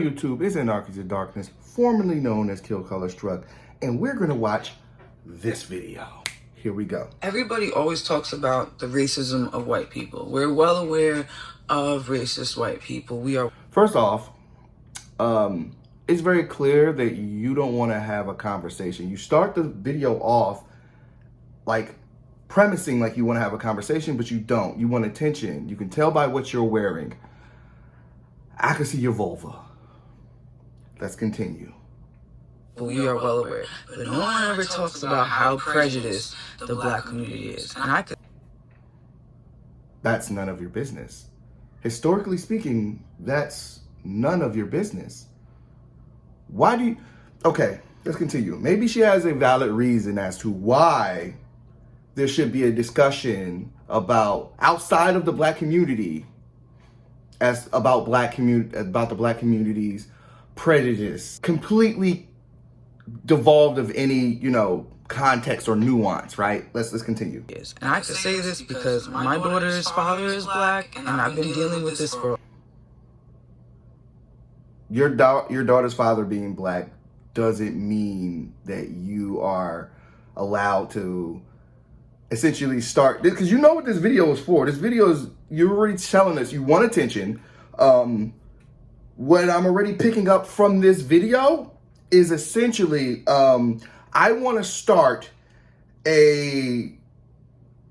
YouTube is Anarchies of Darkness, formerly known as Kill Color Struck, and we're gonna watch this video. Here we go. Everybody always talks about the racism of white people. We're well aware of racist white people. First off, it's very clear that you don't want to have a conversation. You start the video off like premising like you want to have a conversation, but you don't. You want attention. You can tell by what you're wearing. I can see your vulva. Let's continue. We are well aware, but no one ever talks about how prejudiced the Black community is. And that's none of your business. Historically speaking, that's none of your business. Why do you... Okay, let's continue. Maybe she has a valid reason as to why there should be a discussion about outside of the Black community about the Black community's prejudice, completely devolved of any, context or nuance, right? Let's continue. And I can say this because my daughter's father is Black, and I've been dealing with this for... Your daughter's father being Black doesn't mean that you are allowed to essentially start, because you know what this video is for. This video is, you're already telling us you want attention. What I'm already picking up from this video is essentially, I want to start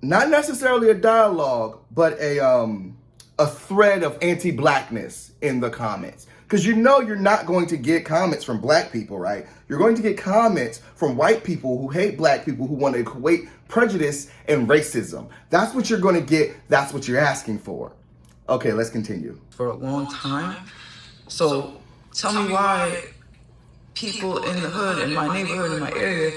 not necessarily a dialogue, but a thread of anti-Blackness in the comments. Because you're not going to get comments from Black people, right? You're going to get comments from white people who hate Black people, who want to equate prejudice and racism. That's what you're going to get. That's what you're asking for. Okay, let's continue. For a long time. So tell me why people in the hood, in my neighborhood, in my area,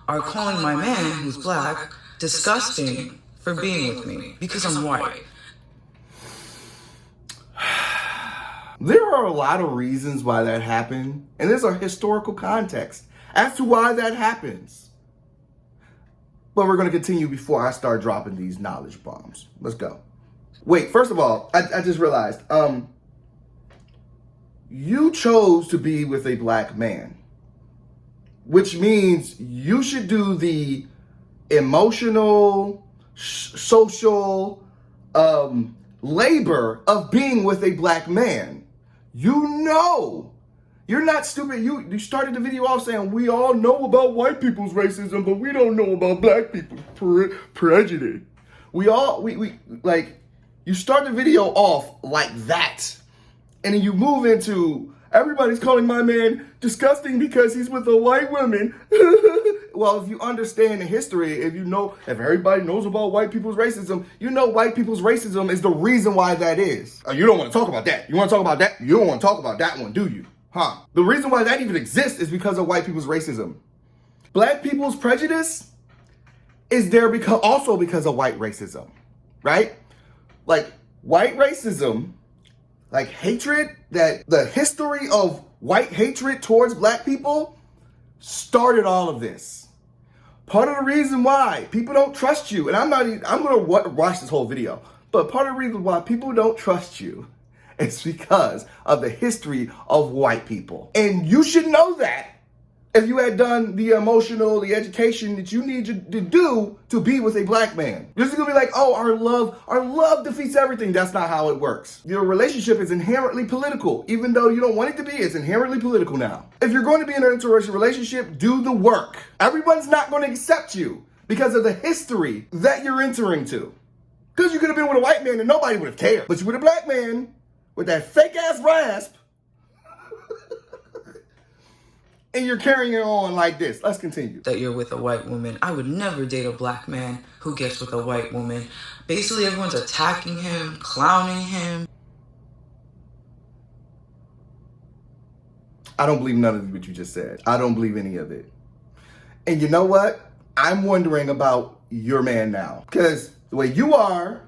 are calling my man, who's Black, disgusting for being with me because I'm white. There are a lot of reasons why that happened, and there's a historical context as to why that happens. But we're going to continue before I start dropping these knowledge bombs. Let's go. Wait, first of all, I just realized, you chose to be with a Black man, which means you should do the emotional, social labor of being with a Black man. You're not stupid. You started the video off saying we all know about white people's racism, but we don't know about Black people's prejudice. You start the video off like that, and then you move into everybody's calling my man disgusting because he's with a white woman. Well, if you understand the history, if everybody knows about white people's racism, white people's racism is the reason why that is. You don't want to talk about that. You want to talk about that? You don't want to talk about that one, do you? Huh? The reason why that even exists is because of white people's racism. Black people's prejudice is there also because of white racism, right? Like white racism, like hatred, that the history of white hatred towards Black people started all of this. Part of the reason why people don't trust you, and I'm going to watch this whole video, but part of the reason why people don't trust you is because of the history of white people. And you should know that if you had done the the education that you need to do to be with a Black man. You're just gonna be like, oh, our love defeats everything. That's not how it works. Your relationship is inherently political. Even though you don't want it to be, it's inherently political now. If you're going to be in an interracial relationship, do the work. Everyone's not going to accept you because of the history that you're entering to. Because you could have been with a white man and nobody would have cared. But you're with a Black man with that fake ass rasp, and you're carrying it on like this. Let's continue. That you're with a white woman. I would never date a Black man who gets with a white woman. Basically, everyone's attacking him, clowning him. I don't believe none of what you just said. I don't believe any of it. And you know what? I'm wondering about your man now. Because the way you are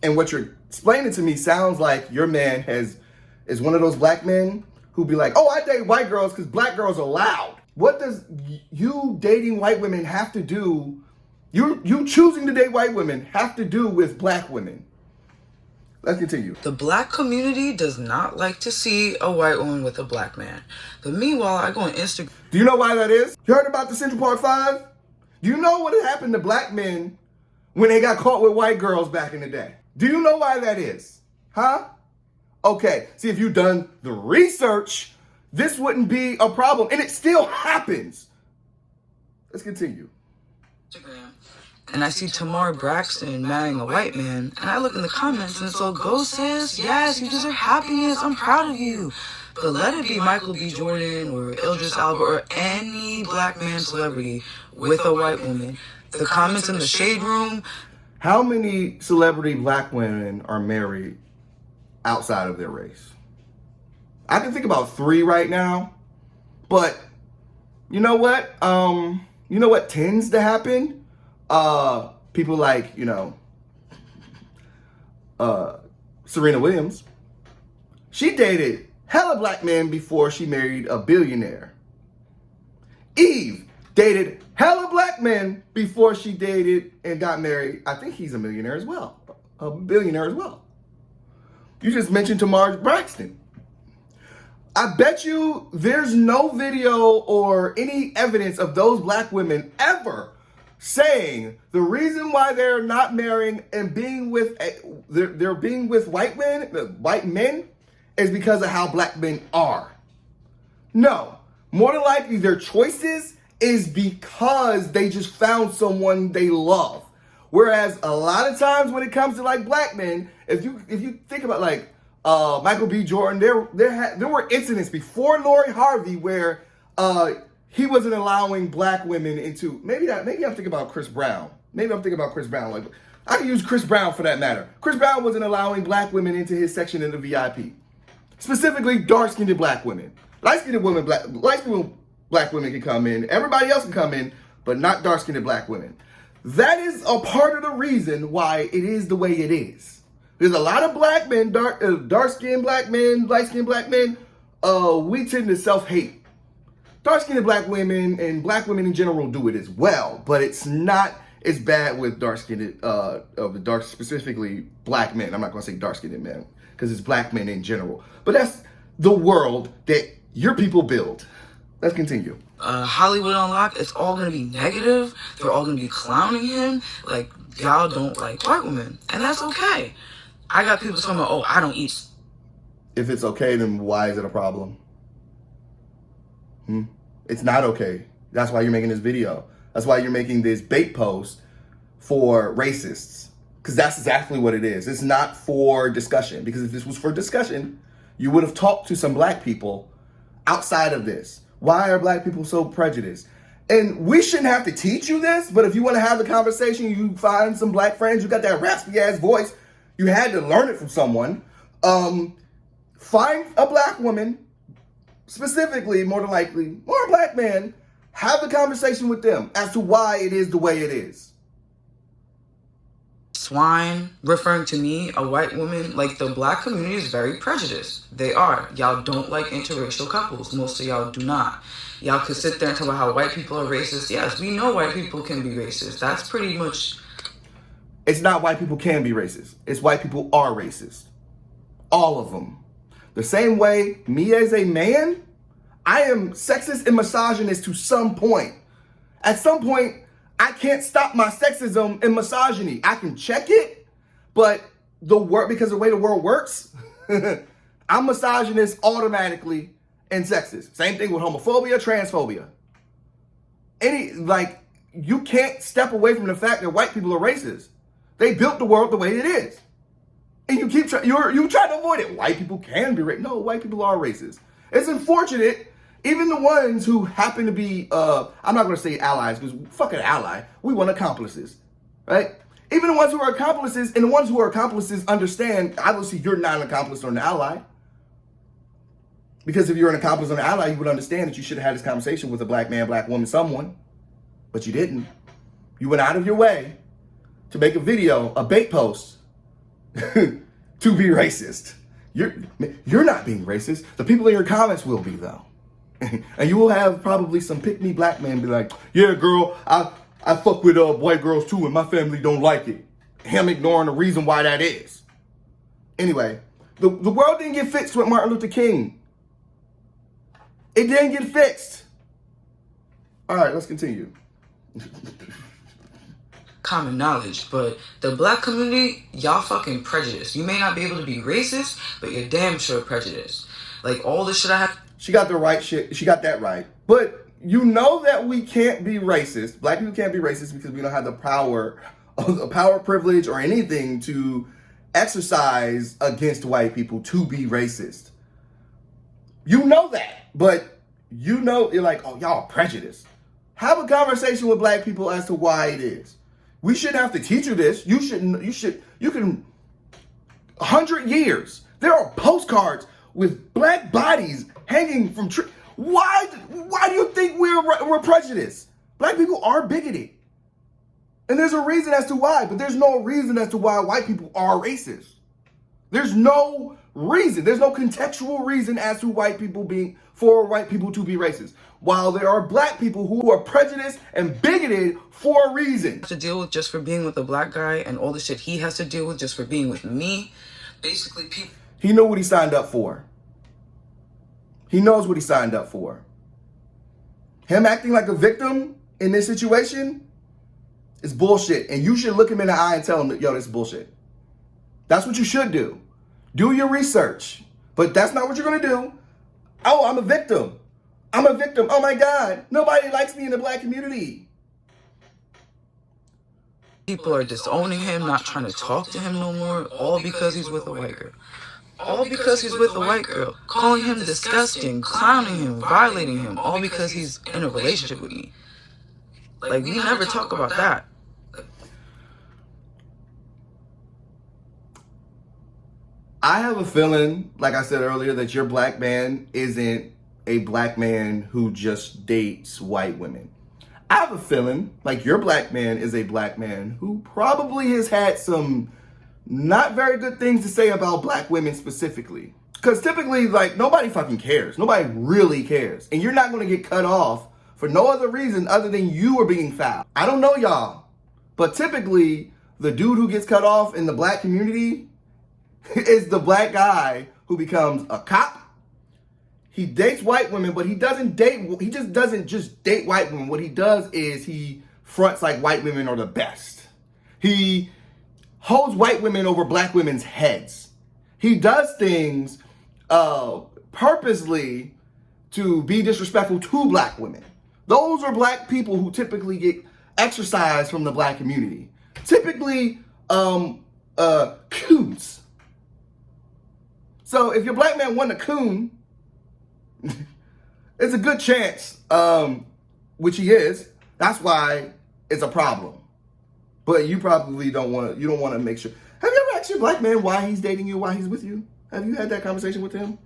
and what you're explaining to me sounds like your man is one of those Black men who be like, oh, I date white girls because Black girls are loud. What does you dating white women have to do, you choosing to date white women have to do with Black women? Let's continue. The black community does not like to see a white woman with a black man. But meanwhile, I go on Instagram. Do you know why that is? You heard about the Central Park 5? Do you know what happened to black men when they got caught with white girls back in the day? Do you know why that is? Huh? Okay, see, if you've done the research, this wouldn't be a problem, and it still happens. Let's continue. And I see Tamar Braxton marrying a white man, and I look in the comments and it's all, go sis, yes, you deserve happiness, I'm proud of you. But let it be Michael B. Jordan or Idris Elba or any black man celebrity with a white woman. The comments in the shade room. How many celebrity black women are married outside of their race? I can think about 3 right now, but you know what? You know what tends to happen? People like, Serena Williams. She dated hella black men before she married a billionaire. Eve dated hella black men before she dated and got married. I think he's a millionaire as well. A billionaire as well. You just mentioned Tamar Braxton. I bet you there's no video or any evidence of those black women ever saying the reason why they're not marrying and being with they're being with white men is because of how black men are. No, more than likely their choices is because they just found someone they love. Whereas a lot of times when it comes to like black men, if you think about like Michael B. Jordan, there were incidents before Lori Harvey where he wasn't allowing black women into, maybe I'm thinking about Chris Brown. Maybe I'm thinking about Chris Brown. Like, I can use Chris Brown for that matter. Chris Brown wasn't allowing black women into his section in the VIP. Specifically, dark-skinned black women. Light-skinned black women can come in. Everybody else can come in, but not dark-skinned black women. That is a part of the reason why it is the way it is. There's a lot of black men, dark-skinned black men, light-skinned black men. We tend to self-hate. Dark-skinned black women and black women in general do it as well, but it's not as bad with specifically black men. I'm not going to say dark-skinned men because it's black men in general. But that's the world that your people build. Let's continue. Hollywood Unlocked, it's all going to be negative. They're all going to be clowning him. Like, y'all don't like white women. And that's okay. I got people talking about, I don't eat. If it's okay, then why is it a problem? It's not okay. That's why you're making this video. That's why you're making this bait post for racists. Because that's exactly what it is. It's not for discussion. Because if this was for discussion, you would have talked to some black people outside of this. Why are black people so prejudiced? And we shouldn't have to teach you this, but if you want to have the conversation, you find some black friends, you got that raspy ass voice, you had to learn it from someone. Find a black woman, specifically, more than likely, or a black man, have a conversation with them as to why it is the way it is. Swine, referring to me, a white woman, like the black community is very prejudiced. They are. Y'all don't like interracial couples. Most of y'all do not. Y'all could sit there and talk about how white people are racist. Yes, we know white people can be racist. That's pretty much... It's not white people can be racist. It's white people are racist. All of them. The same way, me as a man, I am sexist and misogynist to some point. At some point, I can't stop my sexism and misogyny. I can check it, but because the way the world works, I'm misogynist automatically and sexist. Same thing with homophobia, transphobia. You can't step away from the fact that white people are racist. They built the world the way it is. And you try to avoid it. White people can be racist. No, white people are racist. It's unfortunate. Even the ones who happen to be, I'm not going to say allies, because fuck an ally. We want accomplices, right? Even the ones who are accomplices, and the ones who are accomplices understand, obviously you're not an accomplice or an ally. Because if you're an accomplice or an ally, you would understand that you should have had this conversation with a black man, black woman, someone. But you didn't. You went out of your way to make a video, a bait post, to be racist. You're not being racist. The people in your comments will be, though. And you will have probably some pick-me black men be like, yeah, girl, I fuck with white girls too, and my family don't like it. Him ignoring the reason why that is. Anyway, the world didn't get fixed with Martin Luther King. It didn't get fixed. All right, let's continue. Common knowledge, but the black community, y'all fucking prejudiced. You may not be able to be racist, but you're damn sure prejudiced. Like, all the shit I have. She got the right shit. She got that right. But you know that we can't be racist. Black people can't be racist because we don't have the power, privilege, or anything to exercise against white people to be racist. You know that, but you know, you're like, oh, y'all prejudiced. Have a conversation with black people as to why it is. We shouldn't have to teach you this. You can, 100 years, there are postcards with black bodies hanging from trees. Why do you think we're prejudiced? Black people are bigoted. And there's a reason as to why, but there's no reason as to why white people are racist. There's no reason. There's no contextual reason as to white people to be racist. While there are black people who are prejudiced and bigoted for a reason. To deal with just for being with a black guy and all the shit he has to deal with just for being with me. Basically, people. He knew what he signed up for. He knows what he signed up for. Him acting like a victim in this situation is bullshit. And you should look him in the eye and tell him that, yo, this is bullshit. That's what you should do. Do your research. But that's not what you're going to do. Oh, I'm a victim. I'm a victim. Oh my God. Nobody likes me in the black community. People are disowning him, not trying to talk to him no more, all because he's with a white girl. All because he's with a white girl. Calling him disgusting, clowning him, violating him, all because he's in a relationship with me. Like, we never talk about that. I have a feeling, like I said earlier, that your black man isn't a black man who just dates white women. I have a feeling like your black man is a black man who probably has had some not very good things to say about black women specifically. Because typically, like, nobody fucking cares. Nobody really cares. And you're not going to get cut off for no other reason other than you are being foul. I don't know y'all, but typically, the dude who gets cut off in the black community is the black guy who becomes a cop. He dates white women, but he just doesn't just date white women. What he does is he fronts like white women are the best. He holds white women over black women's heads. He does things purposely to be disrespectful to black women. Those are black people who typically get exercise from the black community. Typically, coons. So if your black man wasn't a coon, it's a good chance, which he is. That's why it's a problem. But you probably don't want to make sure. Have you ever asked your black man why he's dating you, why he's with you? Have you had that conversation with him?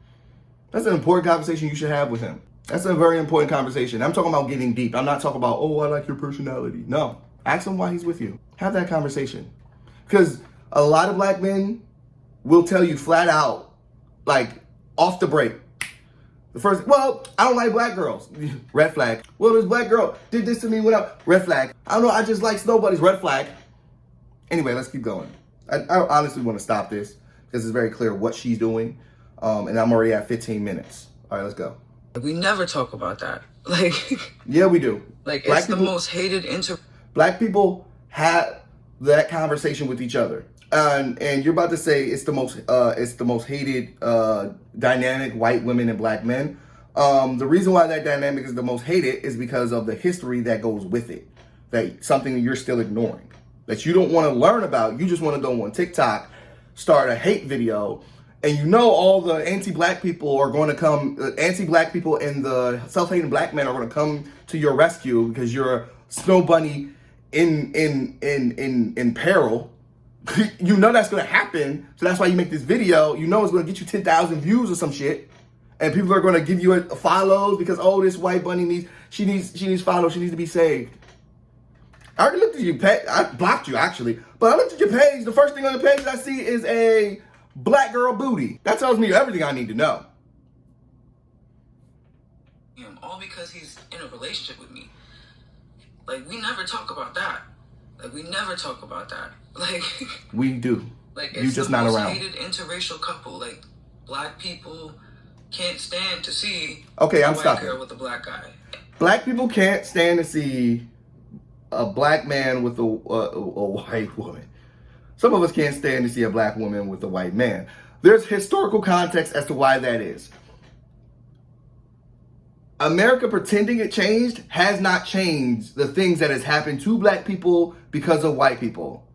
That's an important conversation you should have with him. That's a very important conversation. I'm talking about getting deep. I'm not talking about, oh, I like your personality. No. Ask him why he's with you. Have that conversation. Because a lot of black men will tell you flat out, like, off the break. The first, well, I don't like black girls. Red flag. Well, this black girl did this to me without, red flag. I don't know, I just like snowbuddies, red flag. Anyway, let's keep going. I honestly want to stop this because it's very clear what she's doing. And I'm already at 15 minutes. All right, let's go. We never talk about that. Like, yeah, we do. Like, black it's people, the most hated Black people have that conversation with each other. And you're about to say it's the most hated dynamic, white women and black men. The reason why that dynamic is the most hated is because of the history that goes with it. That something that you're still ignoring, that you don't want to learn about. You just want to go on TikTok, start a hate video, and you know all the anti-black people are going to come. Anti-black people and the self-hating black men are going to come to your rescue because you're a snow bunny in peril. You know that's going to happen, so that's why you make this video. You know it's going to get you 10,000 views or some shit, and people are going to give you a follows because, oh, this white bunny needs follows, she needs to be saved. I already looked at your page. I blocked you actually, but I looked at your page. The first thing on the page that I see is a black girl booty. That tells me everything I need to know. All because he's in a relationship with me. Like, we never talk about that. Like, we never talk about that. Like, we do. Like, You it's just the not most around. hated interracial couple. Like, black people can't stand to see Okay, a I'm white stopping. girl with a black guy. Black people can't stand to see a black man with a white woman. Some of us can't stand to see a black woman with a white man. There's historical context as to why that is. America pretending it changed has not changed the things that has happened to black people because of white people.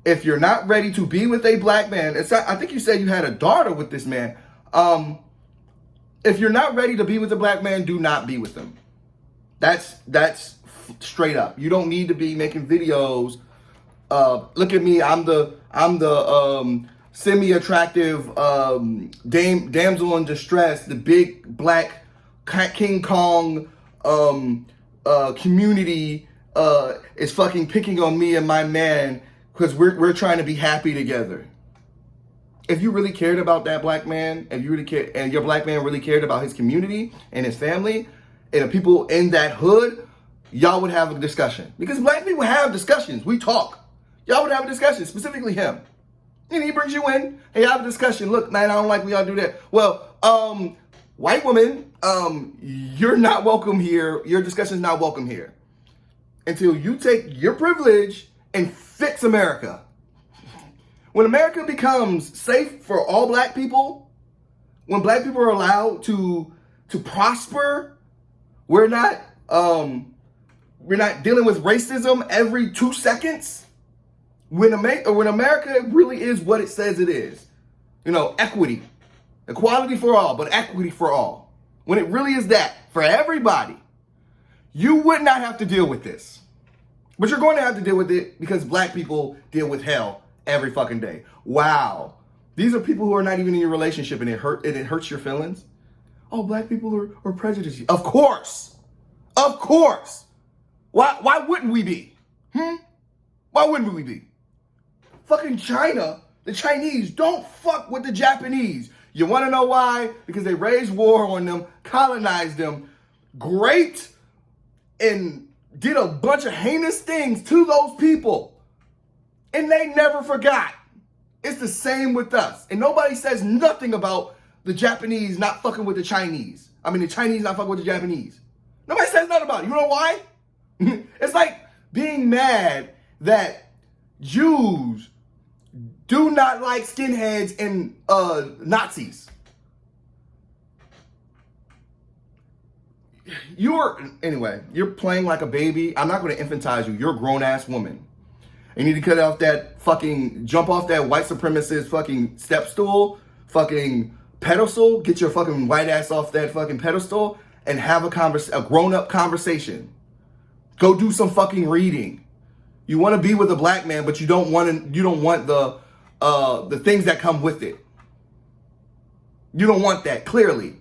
If you're not ready to be with a black man, I think you said you had a daughter with this man. If you're not ready to be with a black man, do not be with him. That's straight up. You don't need to be making videos. Look at me. I'm the semi-attractive damsel in distress. The big black King Kong community is fucking picking on me and my man because we're trying to be happy together. If you really cared about that black man, if you really cared, and your black man really cared about his community and his family and the people in that hood, y'all would have a discussion. Because black people have discussions. We talk. Y'all would have a discussion, specifically him. And he brings you in, and y'all have a discussion. Look, man, I don't like when y'all do that. Well, white woman, you're not welcome here. Your discussion's not welcome here. Until you take your privilege and fix America. When America becomes safe for all black people, when black people are allowed to prosper, we're not dealing with racism every 2 seconds. When America really is what it says it is, equity, equality for all, but equity for all. When it really is that for everybody, you would not have to deal with this, but you're going to have to deal with it because black people deal with hell every fucking day. Wow. These are people who are not even in your relationship and it hurts your feelings. Oh, black people are prejudiced. Of course. Of course. Why wouldn't we be? Why wouldn't we be? Fucking China, the Chinese don't fuck with the Japanese. You want to know why? Because they raised war on them, colonized them, great, and did a bunch of heinous things to those people. And they never forgot. It's the same with us. And nobody says nothing about the Japanese not fucking with the Chinese. I mean, the Chinese not fucking with the Japanese. Nobody says nothing about it. You know why? It's like being mad that Jews do not like skinheads and Nazis. You're playing like a baby. I'm not going to infantilize you. You're a grown-ass woman. You need to cut off that jump off that white supremacist fucking step stool, fucking pedestal, get your fucking white ass off that fucking pedestal and have a grown-up conversation. Go do some fucking reading. You want to be with a black man, but you don't want the things that come with it. You don't want that, clearly.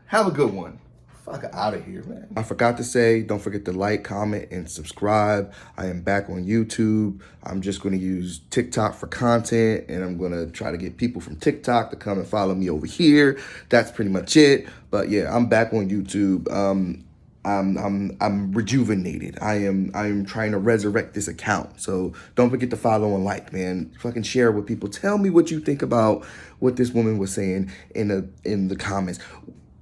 Have a good one. Fuck out of here, man. I forgot to say, don't forget to like, comment, and subscribe. I am back on YouTube. I'm just going to use TikTok for content, and I'm going to try to get people from TikTok to come and follow me over here. That's pretty much it. But yeah, I'm back on YouTube. I'm rejuvenated. I'm trying to resurrect this account. So don't forget to follow and like, man. Fucking share it with people. Tell me what you think about what this woman was saying in the comments.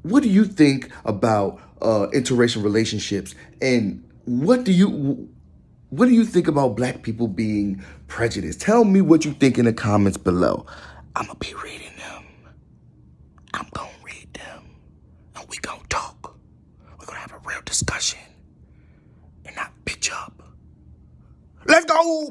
What do you think about interracial relationships, and what do you think about black people being prejudiced? Tell me what you think in the comments below. I'm gonna be reading them. I'm gonna read them, and we gonna talk. We're gonna have a real discussion and not bitch up. Let's go.